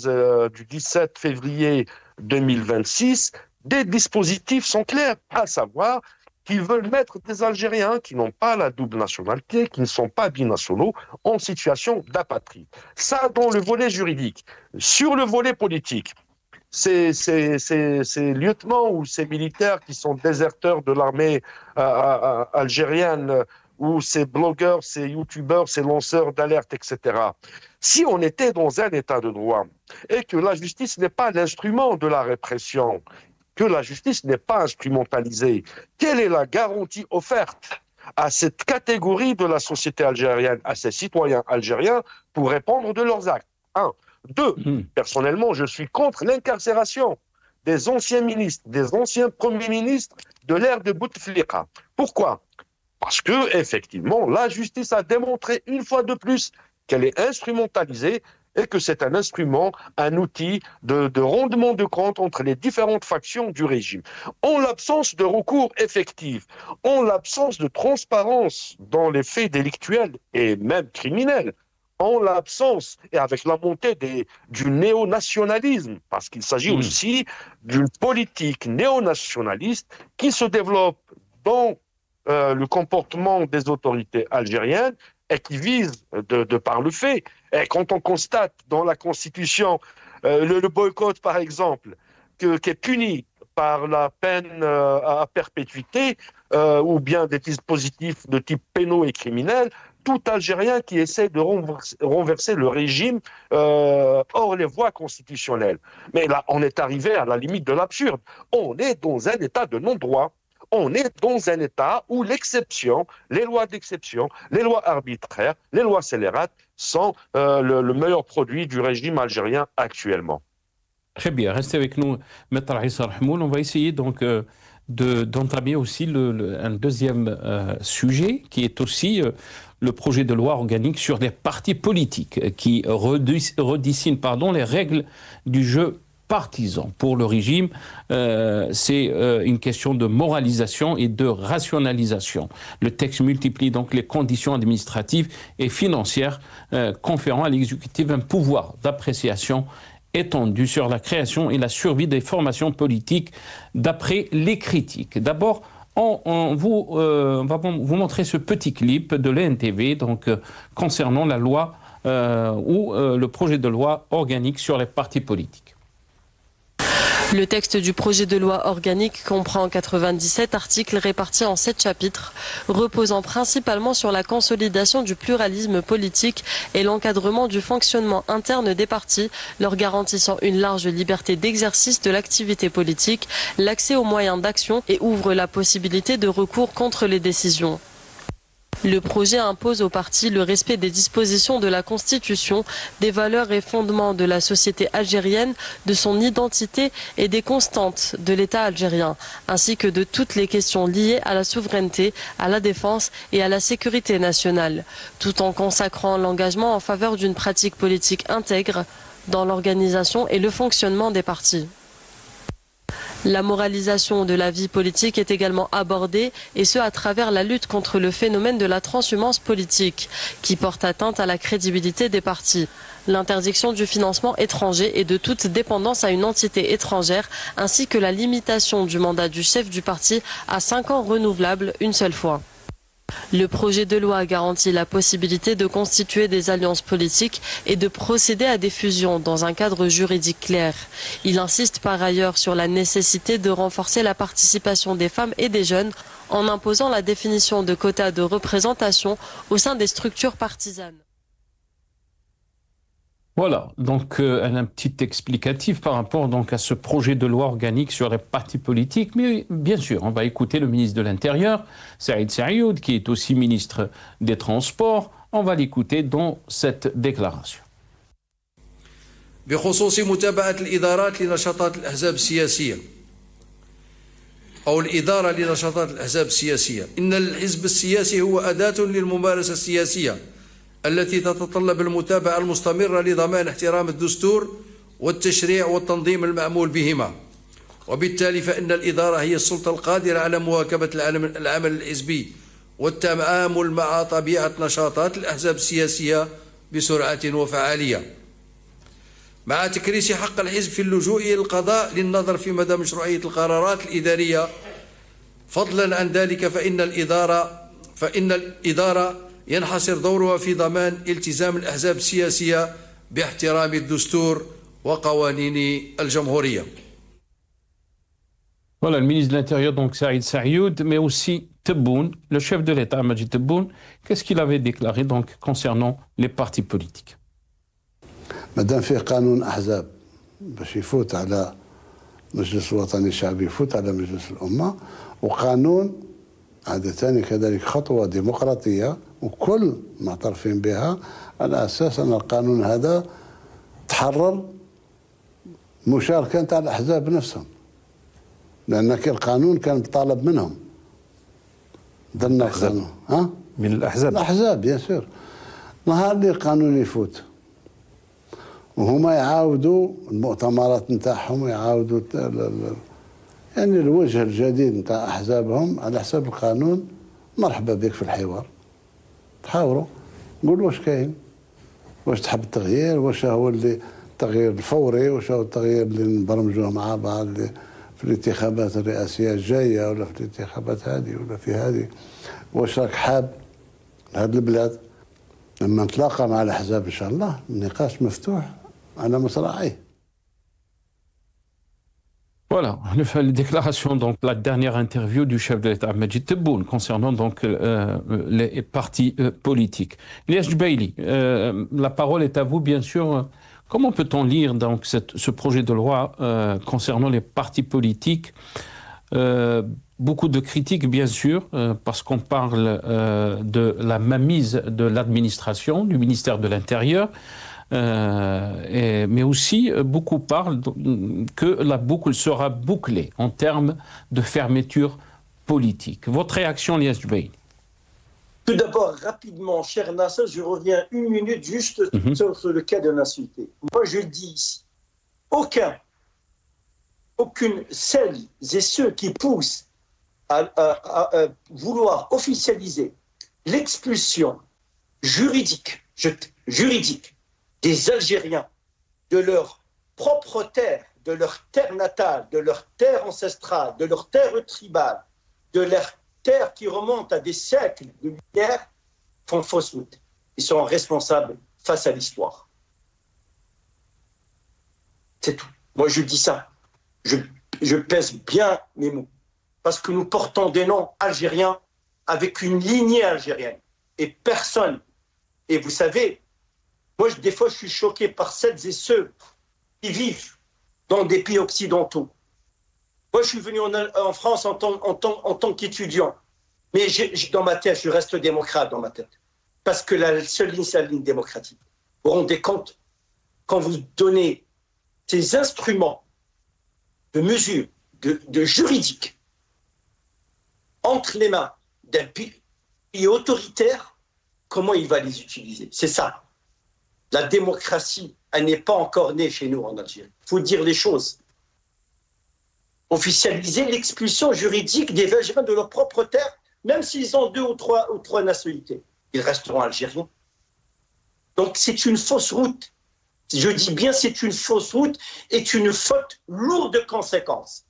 du 17 février 2026, des dispositifs sont clairs, à savoir qu'ils veulent mettre des Algériens qui n'ont pas la double nationalité, qui ne sont pas binationaux, en situation d'apatride. Ça, dans le volet juridique. Sur le volet politique, ces lieutenants ou ces militaires qui sont déserteurs de l'armée algérienne, ou ces blogueurs, ces youtubeurs, ces lanceurs d'alerte, etc. Si on était dans un état de droit et que la justice n'est pas l'instrument de la répression, que la justice n'est pas instrumentalisée, quelle est la garantie offerte à cette catégorie de la société algérienne, à ces citoyens algériens, pour répondre de leurs actes? Un. Deux, Mhm. personnellement, je suis contre l'incarcération des anciens ministres, des anciens premiers ministres de l'ère de Bouteflika. Pourquoi? Parce que, effectivement, la justice a démontré une fois de plus qu'elle est instrumentalisée et que c'est un instrument, un outil de rendement de compte entre les différentes factions du régime. En l'absence de recours effectif, en l'absence de transparence dans les faits délictuels et même criminels, en l'absence et avec la montée du néonationalisme, parce qu'il s'agit Mhm. aussi d'une politique néonationaliste qui se développe dans le comportement des autorités algériennes et qui vise, de par le fait, et quand on constate dans la Constitution le boycott, par exemple, qui est puni par la peine à perpétuité ou bien des dispositifs de type pénaux et criminels, tout Algérien qui essaie de renverser le régime hors les voies constitutionnelles. Mais là, on est arrivé à la limite de l'absurde. On est dans un état de non-droit. On est dans un état où l'exception, les lois d'exception, les lois arbitraires, les lois scélérates sont le meilleur produit du régime algérien actuellement. Très bien, restez avec nous, Maître Aïssa Rahmoul. On va essayer donc d'entamer aussi un deuxième sujet qui est aussi le projet de loi organique sur les partis politiques qui redessine pardon, les règles du jeu partisan. Pour le régime, c'est une question de moralisation et de rationalisation. Le texte multiplie donc les conditions administratives et financières conférant à l'exécutif un pouvoir d'appréciation étendu sur la création et la survie des formations politiques d'après les critiques. D'abord, on va vous montrer ce petit clip de l'ENTV donc, concernant la loi ou le projet de loi organique sur les partis politiques. Le texte du projet de loi organique comprend 97 articles répartis en 7 chapitres, reposant principalement sur la consolidation du pluralisme politique et l'encadrement du fonctionnement interne des partis, leur garantissant une large liberté d'exercice de l'activité politique, l'accès aux moyens d'action et ouvre la possibilité de recours contre les décisions. Le projet impose aux partis le respect des dispositions de la Constitution, des valeurs et fondements de la société algérienne, de son identité et des constantes de l'État algérien, ainsi que de toutes les questions liées à la souveraineté, à la défense et à la sécurité nationale, tout en consacrant l'engagement en faveur d'une pratique politique intègre dans l'organisation et le fonctionnement des partis. La moralisation de la vie politique est également abordée, et ce à travers la lutte contre le phénomène de la transhumance politique, qui porte atteinte à la crédibilité des partis. L'interdiction du financement étranger et de toute dépendance à une entité étrangère, ainsi que la limitation du mandat du chef du parti à 5 ans renouvelables une seule fois. Le projet de loi garantit la possibilité de constituer des alliances politiques et de procéder à des fusions dans un cadre juridique clair. Il insiste par ailleurs sur la nécessité de renforcer la participation des femmes et des jeunes en imposant la définition de quotas de représentation au sein des structures partisanes. Voilà, donc un petit explicatif par rapport donc, à ce projet de loi organique sur les partis politiques. Mais bien sûr, on va écouter le ministre de l'Intérieur, Saïd Saïoud, qui est aussi ministre des Transports. On va l'écouter dans cette déclaration. بخصوص متابعة الإدارات لنشاطات الأحزاب السياسية أو الإدارة لنشاطات الأحزاب السياسية، إن الحزب السياسي هو أداة للممارسة السياسية التي تتطلب المتابعة المستمرة لضمان احترام الدستور والتشريع والتنظيم المأمول بهما، وبالتالي فإن الإدارة هي السلطة القادرة على مواكبة العمل الحزبي والتعامل مع طبيعة نشاطات الأحزاب السياسية بسرعة وفعالية، مع تكريس حق الحزب في اللجوء إلى القضاء للنظر في مدى مشروعية القرارات الإدارية. فضلا عن ذلك فإن الإدارة ينحصر دورها في ضمان التزام الأحزاب السياسية باحترام الدستور وقوانين الجمهورية. Voilà, le ministre de l'Intérieur, donc Saïd Saïoud, mais aussi Tebboune, le chef de l'État, Majid Tebboune. Qu'est-ce qu'il avait déclaré donc concernant les partis politiques? مادام فيه قانون أحزاب باش يفوت على مجلس الوطني الشعبي، يفوت على مجلس الأمة، وقانون هذا ثاني كذلك خطوة ديمقراطية وكل معترفين بها، على أساس أن القانون هذا تحرر مشاركة تاع الأحزاب نفسهم، لأن القانون كان طالب منهم ضمن القانون من الأحزاب بيان سور. نهار اللي القانون يفوت وهما يعاودوا المؤتمرات نتاعهم، يعاودوا يعني الوجه الجديد نتاع احزابهم على حساب القانون، مرحبا بك في الحوار، تحاوروا نقول واش كاين، واش تحب التغيير، واش هو اللي التغيير الفوري، واش هو التغيير اللي نبرمجوه مع بعض في الانتخابات الرئاسيه الجايه ولا في الانتخابات هذه ولا في هذه، واش راك حاب لهذه البلاد. لما نتلاقى مع الاحزاب ان شاء الله النقاش مفتوح على مصراعيه. Voilà, la déclaration, donc la dernière interview du chef de l'État, Majid Tebboune, concernant donc les partis politiques. Ilyas Jubaili, la parole est à vous, bien sûr. Comment peut-on lire donc ce projet de loi concernant les partis politiques? Beaucoup de critiques, bien sûr, parce qu'on parle de la mainmise de l'administration, du ministère de l'Intérieur. Mais aussi, beaucoup parlent que la boucle sera bouclée en termes de fermeture politique. Votre réaction, Ilyas Jubaili? Tout d'abord, rapidement, cher Nasser, je reviens une minute juste sur le cas de nationalité. Moi, je dis ici, aucun celles et ceux qui poussent à vouloir officialiser l'expulsion juridique des Algériens de leur propre terre, de leur terre natale, de leur terre ancestrale, de leur terre tribale, de leur terre qui remonte à des siècles de lumière, font fausse route. Ils sont responsables face à l'histoire. C'est tout. Moi, je dis ça. Je pèse bien mes mots. Parce que nous portons des noms algériens avec une lignée algérienne. Et personne. Et vous savez, moi, des fois, je suis choqué par celles et ceux qui vivent dans des pays occidentaux. Moi, je suis venu en France en tant qu'étudiant. Mais dans ma tête, je reste démocrate dans ma tête. Parce que la seule ligne, c'est la ligne démocratique. Vous vous rendez compte, quand vous donnez ces instruments de mesure, de juridique, entre les mains d'un pays autoritaire, comment il va les utiliser? C'est ça. La démocratie, elle n'est pas encore née chez nous en Algérie. Il faut dire les choses. Officialiser l'expulsion juridique des Algériens de leur propre terre, même s'ils ont deux ou trois nationalités. Ils resteront algériens. Donc c'est une fausse route. Je dis bien c'est une fausse route et une faute lourde de conséquences.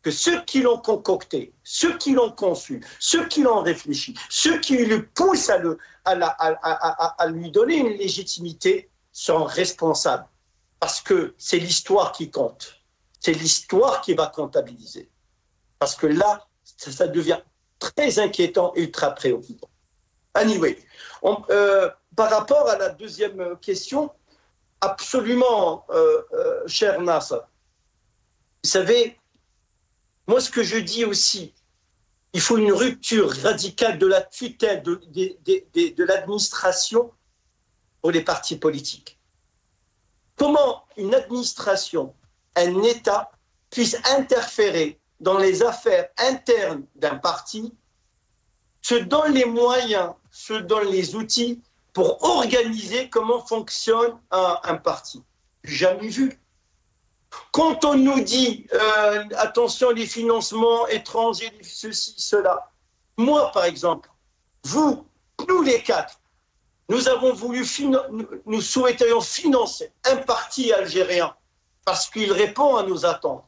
Que ceux qui l'ont concocté, ceux qui l'ont conçu, ceux qui l'ont réfléchi, ceux qui le poussent à lui donner une légitimité sont responsables. Parce que c'est l'histoire qui compte. C'est l'histoire qui va comptabiliser. Parce que là, ça devient très inquiétant et ultra préoccupant. Anyway, par rapport à la deuxième question, absolument, cher Nasser, vous savez, moi ce que je dis aussi, il faut une rupture radicale de la tutelle de l'administration pour les partis politiques. Comment une administration, un État puisse interférer dans les affaires internes d'un parti, se donne les moyens, se donne les outils pour organiser comment fonctionne un parti. Jamais vu. Quand on nous dit attention les financements étrangers, ceci, cela, moi par exemple, vous, nous les quatre, nous avons voulu, nous souhaiterions financer un parti algérien parce qu'il répond à nos attentes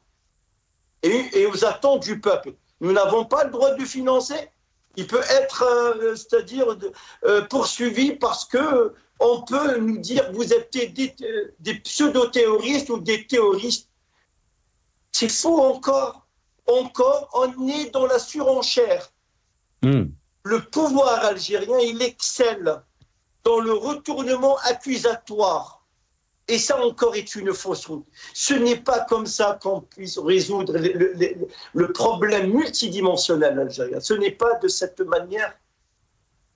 et aux attentes du peuple. Nous n'avons pas le droit de financer. Il peut être, c'est-à-dire poursuivi parce que on peut nous dire vous êtes des pseudo-terroristes ou des terroristes. C'est faux encore. Encore, on est dans la surenchère. Le pouvoir algérien, il excelle dans le retournement accusatoire. Et ça encore est une fausse route. Ce n'est pas comme ça qu'on puisse résoudre le problème multidimensionnel algérien. Ce n'est pas de cette manière.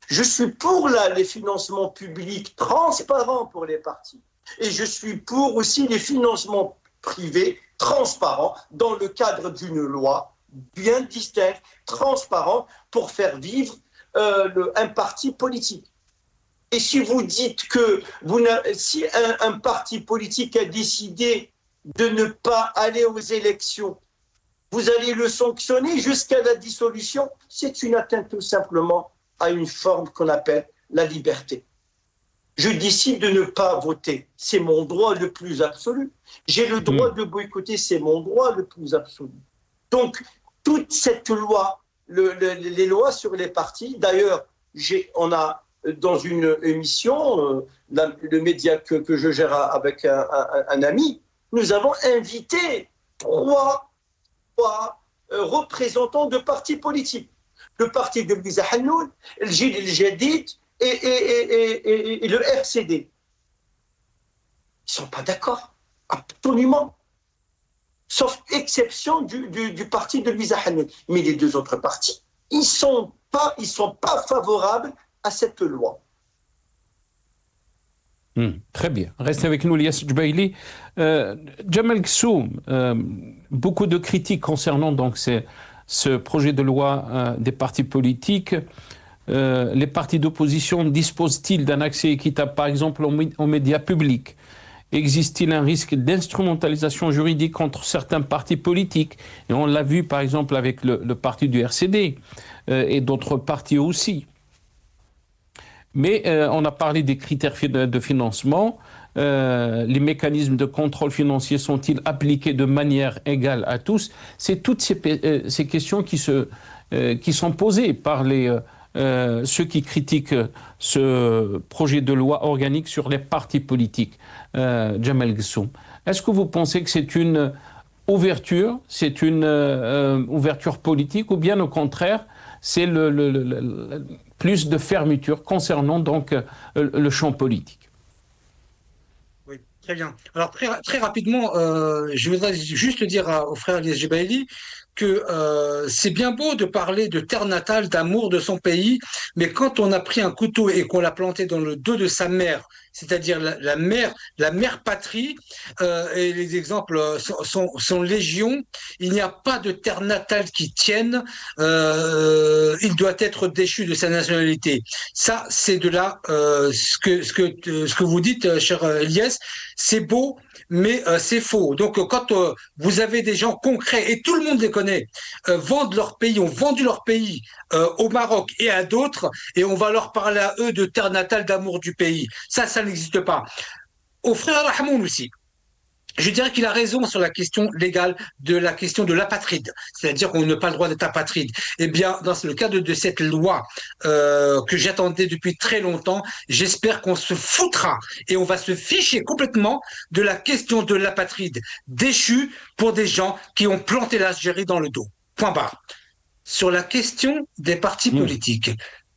Je suis pour les financements publics transparents pour les partis. Et je suis pour aussi les financements privés transparents dans le cadre d'une loi bien distincte, transparente, pour faire vivre un parti politique. Et si vous dites que si un parti politique a décidé de ne pas aller aux élections, vous allez le sanctionner jusqu'à la dissolution, c'est une atteinte tout simplement à une forme qu'on appelle la liberté. Je décide de ne pas voter, c'est mon droit le plus absolu. J'ai le droit de boycotter, c'est mon droit le plus absolu. Donc, toute cette loi, les lois sur les partis, d'ailleurs, on a dans une émission, le média que je gère avec un ami, nous avons invité trois représentants de partis politiques. Le parti de Louisa Hannoun, le Jil el-Jadid et le RCD. Ils ne sont pas d'accord, absolument. Sauf exception du parti de Louisa Hannoun. Mais les deux autres partis, ils ne sont pas favorables à cette loi. Très bien. Restez avec nous, Ilyas Djebaili. Djemal Ghessoum, beaucoup de critiques concernant donc ce projet de loi des partis politiques. Les partis d'opposition disposent-ils d'un accès équitable, par exemple, aux médias publics? Existe-t-il un risque d'instrumentalisation juridique contre certains partis politiques? Et on l'a vu par exemple avec le parti du RCD et d'autres partis aussi. Mais on a parlé des critères de financement. Les mécanismes de contrôle financier sont-ils appliqués de manière égale à tous? C'est toutes ces questions qui sont posées par ceux qui critiquent ce projet de loi organique sur les partis politiques. Djemal Guessoum, est-ce que vous pensez que c'est une ouverture, ouverture politique, ou bien au contraire, c'est plus de fermeture concernant donc le champ politique? Oui, très bien. Alors très rapidement, je voudrais juste dire au frère Elias Jebaili que c'est bien beau de parler de terre natale, d'amour de son pays, mais quand on a pris un couteau et qu'on l'a planté dans le dos de sa mère, c'est-à-dire la mère patrie, et les exemples sont légion, il n'y a pas de terre natale qui tienne, il doit être déchu de sa nationalité. Ça, c'est de là ce que vous dites, cher Elias, c'est beau, mais c'est faux. Donc, quand vous avez des gens concrets, et tout le monde les connaît, vendent leur pays, ont vendu leur pays au Maroc et à d'autres, et on va leur parler à eux de terre natale, d'amour du pays. Ça n'existe pas. Au frère Rahmoun aussi, je dirais qu'il a raison sur la question légale de la question de l'apatride, c'est-à-dire qu'on n'a pas le droit d'être apatride. Eh bien, dans le cadre de cette loi que j'attendais depuis très longtemps, j'espère qu'on se foutra et on va se ficher complètement de la question de l'apatride déchue pour des gens qui ont planté l'Algérie dans le dos. Point barre. Sur la question des partis politiques,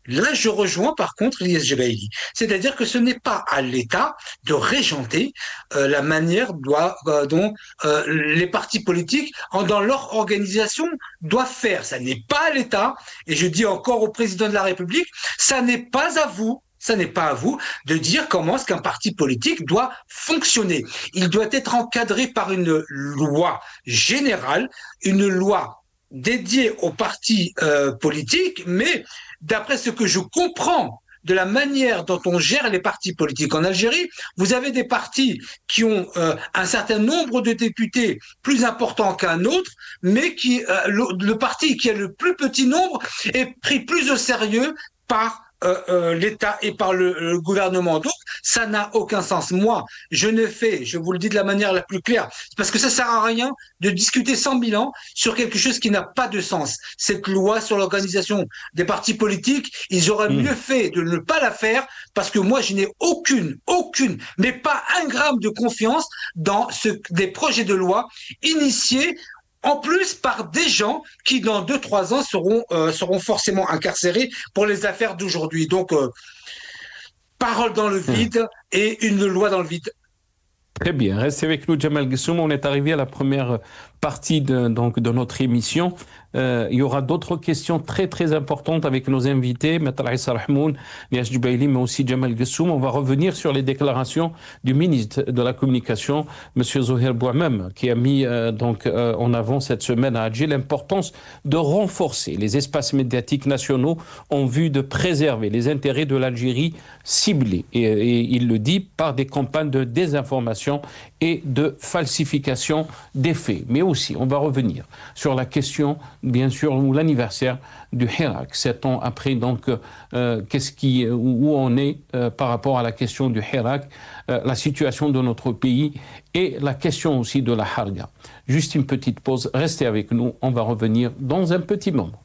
là, je rejoins par contre Elias Jebaili. C'est-à-dire que ce n'est pas à l'État de régenter la manière dont les partis politiques, dans leur organisation, doivent faire. Ça n'est pas à l'État, et je dis encore au président de la République, ça n'est pas à vous de dire comment est-ce qu'un parti politique doit fonctionner. Il doit être encadré par une loi générale, une loi dédiée aux partis politiques, mais d'après ce que je comprends de la manière dont on gère les partis politiques en Algérie, vous avez des partis qui ont un certain nombre de députés plus importants qu'un autre, mais le parti qui a le plus petit nombre est pris plus au sérieux par l'État et par le gouvernement. Donc, ça n'a aucun sens. Moi, je vous le dis de la manière la plus claire, parce que ça sert à rien de discuter 100 000 ans sur quelque chose qui n'a pas de sens. Cette loi sur l'organisation des partis politiques, ils auraient mieux fait de ne pas la faire, parce que moi, je n'ai aucune, mais pas un gramme de confiance dans des projets de loi initiés en plus par des gens qui, dans 2-3 ans, seront forcément incarcérés pour les affaires d'aujourd'hui. Donc, parole dans le vide et une loi dans le vide. Très bien, restez avec nous, Djemal Guessoum. On est arrivé à la première partie de notre émission. Il y aura d'autres questions très très importantes avec nos invités, Maître Issa Rahmoun, Elias Jebaili, mais aussi Djemal Guessoum. On va revenir sur les déclarations du ministre de la Communication, M. Zoher Bouamem, qui a mis en avant cette semaine à Adjil l'importance de renforcer les espaces médiatiques nationaux en vue de préserver les intérêts de l'Algérie ciblés. Et il le dit par des campagnes de désinformation et de falsification des faits. Mais aussi, on va revenir sur la question, bien sûr, ou l'anniversaire du Hirak, 7 ans après, donc, où on est par rapport à la question du Hirak, la situation de notre pays et la question aussi de la Harga. Juste une petite pause, restez avec nous, on va revenir dans un petit moment.